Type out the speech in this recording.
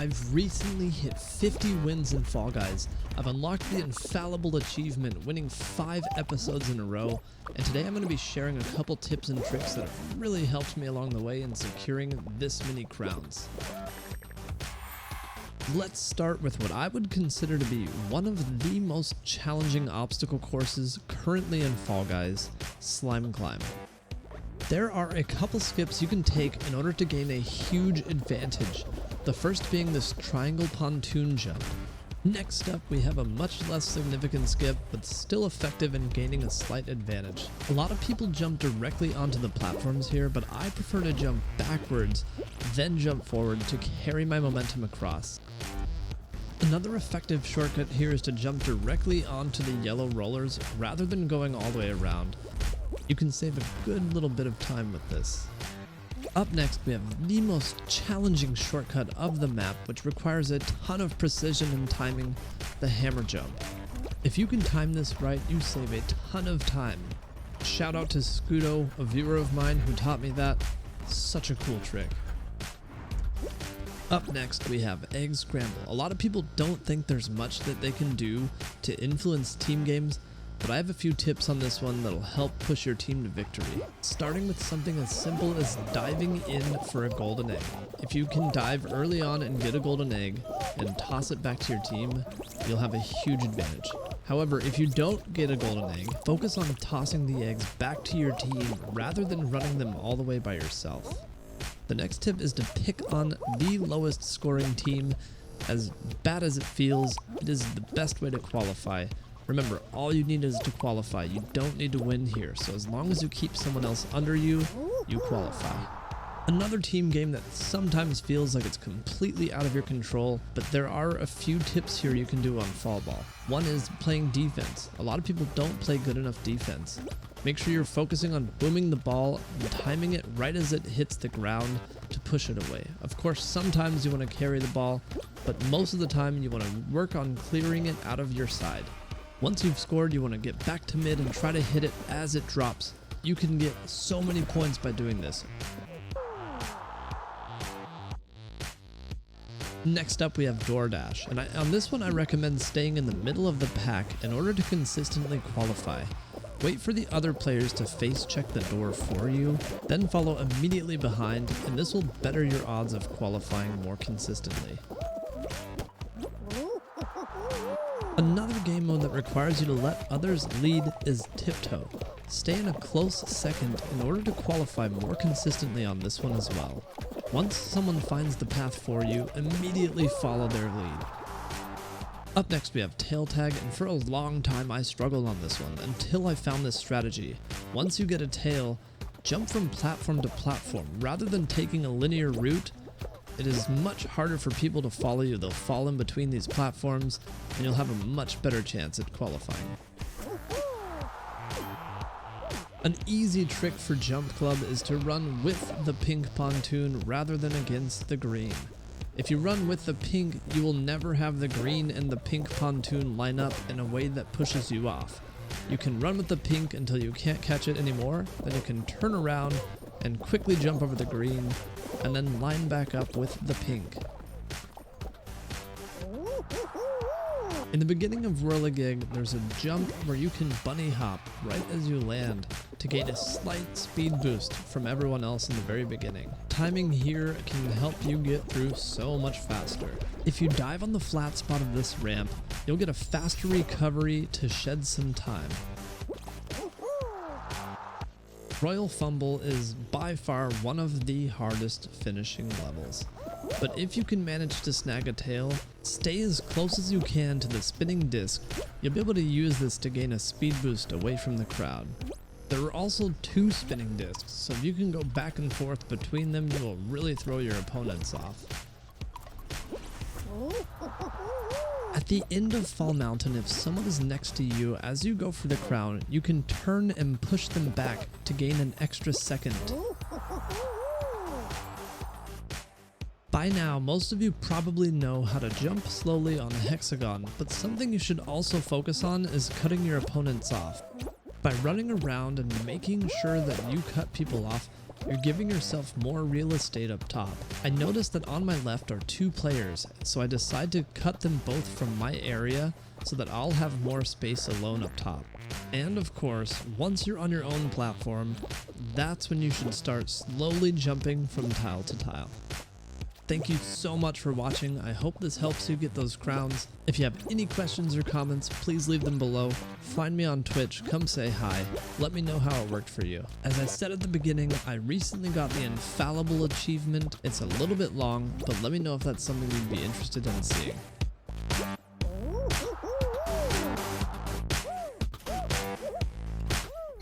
I've recently hit 50 wins in Fall Guys. I've unlocked the infallible achievement, winning 5 episodes in a row, and today I'm going to be sharing a couple tips and tricks that have really helped me along the way in securing this many crowns. Let's start with what I would consider to be one of the most challenging obstacle courses currently in Fall Guys, Slime Climb. There are a couple skips you can take in order to gain a huge advantage. The first being this triangle pontoon jump. Next up, we have a much less significant skip, but still effective in gaining a slight advantage. A lot of people jump directly onto the platforms here, but I prefer to jump backwards, then jump forward to carry my momentum across. Another effective shortcut here is to jump directly onto the yellow rollers rather than going all the way around. You can save a good little bit of time with this. Up next, we have the most challenging shortcut of the map, which requires a ton of precision and timing, the hammer jump. If you can time this right, you save a ton of time. Shout out to Scudo, a viewer of mine who taught me that. Such a cool trick. Up next, we have Egg Scramble. A lot of people don't think there's much that they can do to influence team games, but I have a few tips on this one that'll help push your team to victory. Starting with something as simple as diving in for a golden egg. If you can dive early on and get a golden egg and toss it back to your team, you'll have a huge advantage. However, if you don't get a golden egg, focus on tossing the eggs back to your team rather than running them all the way by yourself. The next tip is to pick on the lowest scoring team. As bad as it feels, it is the best way to qualify. Remember, all you need is to qualify. You don't need to win here, so as long as you keep someone else under you, you qualify. Another team game that sometimes feels like it's completely out of your control, but there are a few tips here you can do on Fall Ball. One is playing defense. A lot of people don't play good enough defense. Make sure you're focusing on booming the ball and timing it right as it hits the ground to push it away. Of course, sometimes you want to carry the ball, but most of the time you want to work on clearing it out of your side. Once you've scored, you want to get back to mid and try to hit it as it drops. You can get so many points by doing this. Next up, we have DoorDash, and on this one I recommend staying in the middle of the pack in order to consistently qualify. Wait for the other players to face check the door for you, then follow immediately behind, and this will better your odds of qualifying more consistently. Another game mode that requires you to let others lead is tiptoe. Stay in a close second in order to qualify more consistently on this one as well. Once someone finds the path for you, immediately follow their lead. Up next, we have tail tag, and for a long time I struggled on this one until I found this strategy. Once you get a tail, jump from platform to platform rather than taking a linear route. It is much harder for people to follow you. They'll fall in between these platforms, and you'll have a much better chance at qualifying. An easy trick for Jump Club is to run with the pink pontoon rather than against the green. If you run with the pink, you will never have the green and the pink pontoon line up in a way that pushes you off. You can run with the pink until you can't catch it anymore, then you can turn around and quickly jump over the green, and then line back up with the pink. In the beginning of Rola Gig, there's a jump where you can bunny hop right as you land to gain a slight speed boost from everyone else in the very beginning. Timing here can help you get through so much faster. If you dive on the flat spot of this ramp, you'll get a faster recovery to shed some time. Royal Fumble is by far one of the hardest finishing levels. But if you can manage to snag a tail, stay as close as you can to the spinning disc. You'll be able to use this to gain a speed boost away from the crowd. There are also 2 spinning discs, so if you can go back and forth between them, you will really throw your opponents off. At the end of Fall Mountain, if someone is next to you as you go for the crown, you can turn and push them back to gain an extra second. By now, most of you probably know how to jump slowly on a hexagon, but something you should also focus on is cutting your opponents off. By running around and making sure that you cut people off, you're giving yourself more real estate up top. I noticed that on my left are 2 players, so I decide to cut them both from my area so that I'll have more space alone up top. And of course, once you're on your own platform, that's when you should start slowly jumping from tile to tile. Thank you so much for watching. I hope this helps you get those crowns. If you have any questions or comments, please leave them below. Find me on Twitch, come say hi. Let me know how it worked for you. As I said at the beginning, I recently got the infallible achievement. It's a little bit long, but let me know if that's something you'd be interested in seeing.